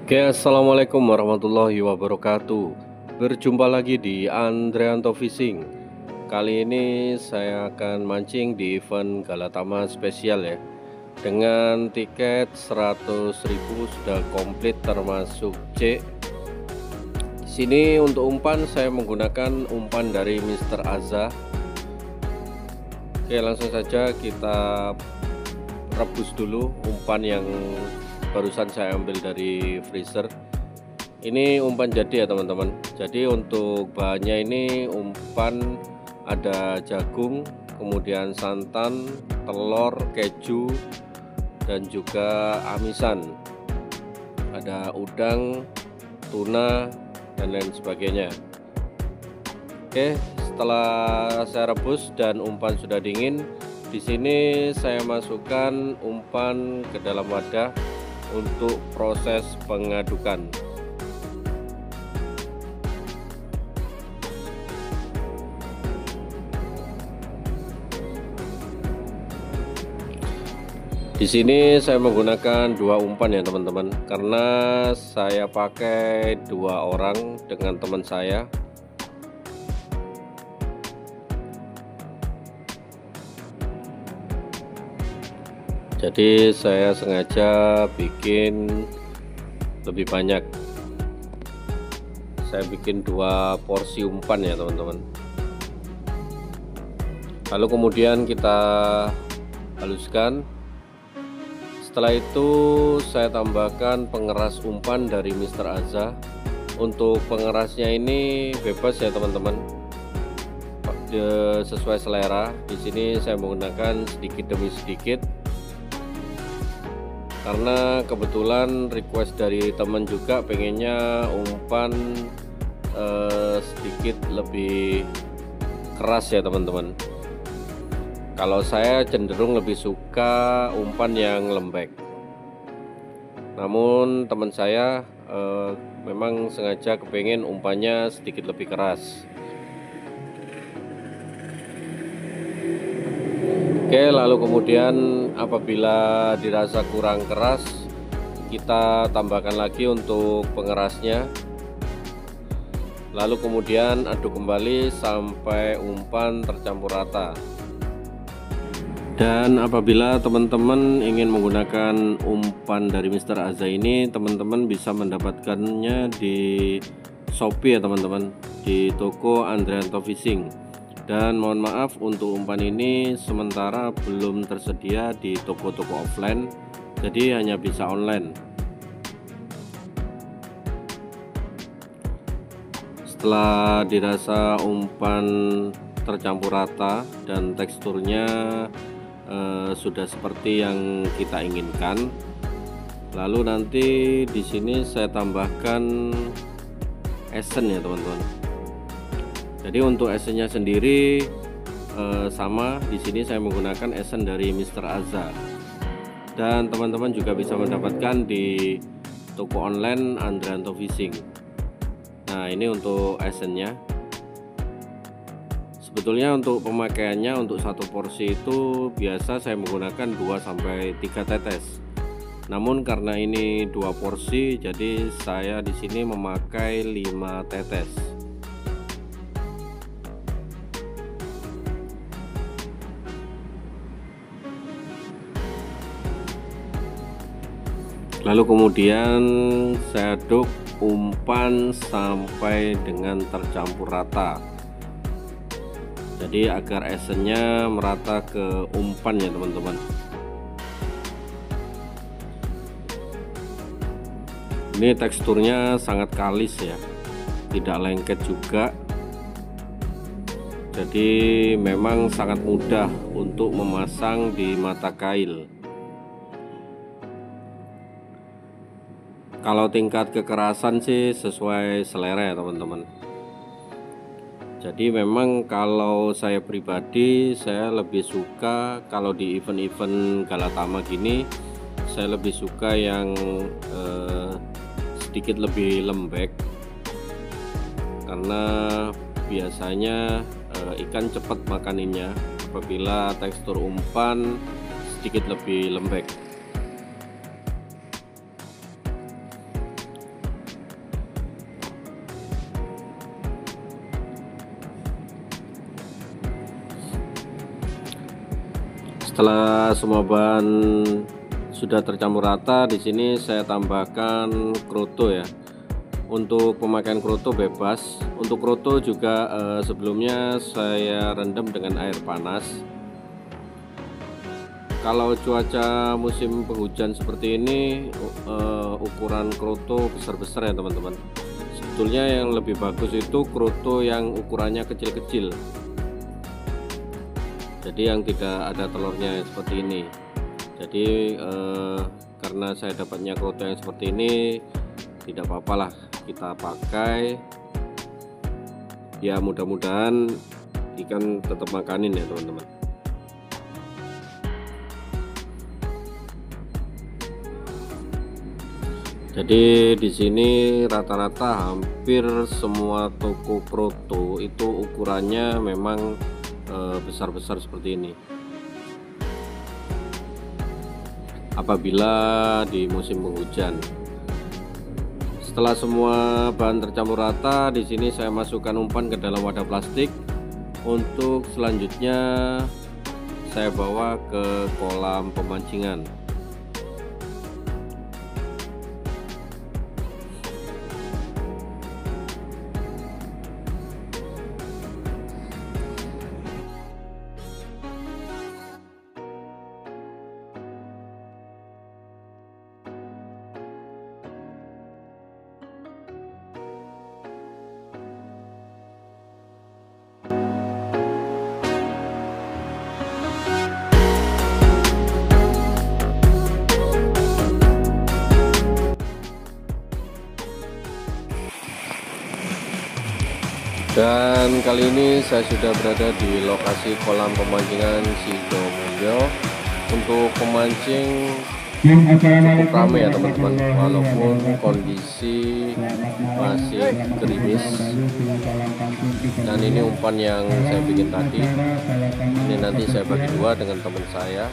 Oke, assalamualaikum warahmatullahi wabarakatuh. Berjumpa lagi di Andreanto Fishing. Kali ini saya akan mancing di event Galatama spesial ya. Dengan tiket 100.000 sudah komplit termasuk C. Di sini untuk umpan saya menggunakan umpan dari Mr. Azza. Oke, langsung saja kita rebus dulu umpan yang barusan saya ambil dari freezer. Ini umpan jadi ya teman-teman. Jadi untuk bahannya ini umpan ada jagung, kemudian santan, telur, keju, dan juga amisan. Ada udang, tuna, dan lain sebagainya. Oke, setelah saya rebus dan umpan sudah dingin, di sini saya masukkan umpan ke dalam wadah untuk proses pengadukan. Di sini saya menggunakan dua umpan ya teman-teman, karena saya pakai dua orang dengan teman saya. Jadi saya sengaja bikin lebih banyak. Saya bikin dua porsi umpan ya teman-teman. Lalu kemudian kita haluskan. Setelah itu saya tambahkan pengeras umpan dari Mr. Azza. Untuk pengerasnya ini bebas ya teman-teman, sesuai selera. Di sini saya menggunakan sedikit demi sedikit, karena kebetulan request dari teman juga pengennya umpan sedikit lebih keras ya teman-teman. Kalau saya cenderung lebih suka umpan yang lembek, namun teman saya memang sengaja kepengen umpannya sedikit lebih keras. Oke, lalu kemudian apabila dirasa kurang keras, kita tambahkan lagi untuk pengerasnya. Lalu kemudian aduk kembali sampai umpan tercampur rata. Dan apabila teman-teman ingin menggunakan umpan dari Mr. Azza ini, teman-teman bisa mendapatkannya di Shopee ya teman-teman, di toko Andreanto Fishing. Dan mohon maaf, untuk umpan ini sementara belum tersedia di toko-toko offline, jadi hanya bisa online. Setelah dirasa umpan tercampur rata dan teksturnya sudah seperti yang kita inginkan, lalu nanti di sini saya tambahkan esen ya teman-teman. Jadi untuk esennya sendiri sama, di sini saya menggunakan esen dari Mr. Azza. Dan teman-teman juga bisa mendapatkan di toko online Andreanto Fishing. Nah, ini untuk esennya. Sebetulnya untuk pemakaiannya untuk satu porsi itu biasa saya menggunakan 2-3 tetes. Namun karena ini dua porsi, jadi saya di sini memakai 5 tetes. Lalu kemudian saya aduk umpan sampai dengan tercampur rata. Jadi agar esennya merata ke umpan ya teman-teman. Ini teksturnya sangat kalis ya, tidak lengket juga. Jadi memang sangat mudah untuk memasang di mata kail. Kalau tingkat kekerasan sih sesuai selera ya teman-teman. Jadi memang kalau saya pribadi, saya lebih suka kalau di event-event Galatama gini, saya lebih suka yang sedikit lebih lembek, karena biasanya ikan cepat makaninnya apabila tekstur umpan sedikit lebih lembek. Setelah semua bahan sudah tercampur rata, di sini saya tambahkan kroto ya. Untuk pemakaian kroto bebas. Untuk kroto juga sebelumnya saya rendam dengan air panas. Kalau cuaca musim penghujan seperti ini, ukuran kroto besar-besar ya teman-teman. Sebetulnya yang lebih bagus itu kroto yang ukurannya kecil-kecil, jadi yang tidak ada telurnya seperti ini. Jadi karena saya dapatnya kroto yang seperti ini, tidak apa-apa lah kita pakai ya, mudah-mudahan ikan tetap makanin ya teman-teman. Jadi di sini rata-rata hampir semua toko kroto itu ukurannya memang besar-besar seperti ini. Apabila di musim penghujan. Setelah semua bahan tercampur rata, di sini saya masukkan umpan ke dalam wadah plastik. Untuk selanjutnya saya bawa ke kolam pemancingan. Dan kali ini saya sudah berada di lokasi kolam pemancingan Sidomulyo. Untuk pemancing cukup ramai ya teman-teman, walaupun kondisi masih gerimis. Dan ini umpan yang saya bikin tadi, ini nanti saya bagi dua dengan teman saya.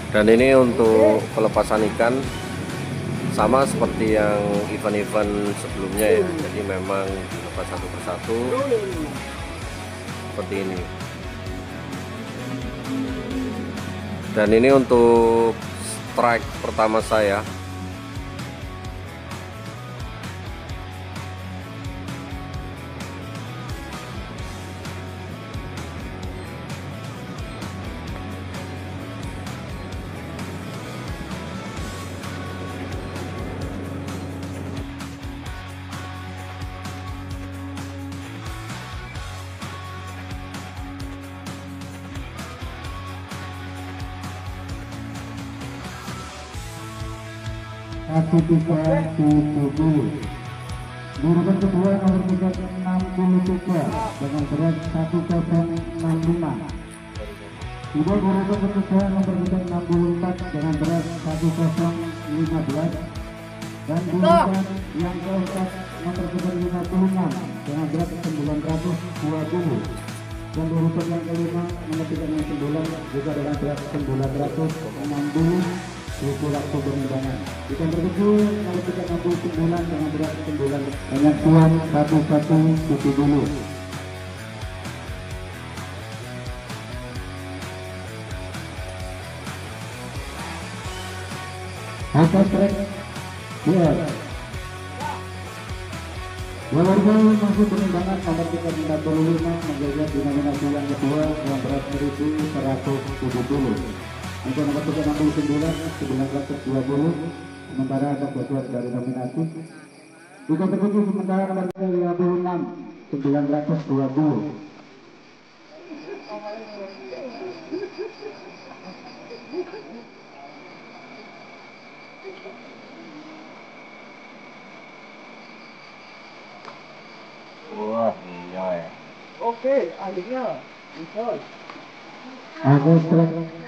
Dan ini untuk pelepasan ikan, sama seperti yang event-event sebelumnya ya. Jadi memang dilepas satu persatu seperti ini. Dan ini untuk strike pertama saya. Satu tiga tujuh. Urutan kedua nomor 363 dengan berat 1065. Kemudian urutan ketiga nomor 364 dengan berat 1015. Dan urutan yang keempat nomor 356 dengan berat 920. Dan urutan yang kelima nomor 369 juga dengan berat 960. Buku waktu penerbangan ikan terkecil nomor 369 dengan berat 9 banyak tuan 11 cuci dulu. Akan trek dia warga masuk penerbangan nomor 345 menjaga dinominasi yang kedua dengan berat 1170. Untuk nomor 369 1920, sementara ada bocor dari nominasi. Ikan terkecil sementara nomor 56 920. Wah, iya ya. Oke, akhirnya bisa. Aku trek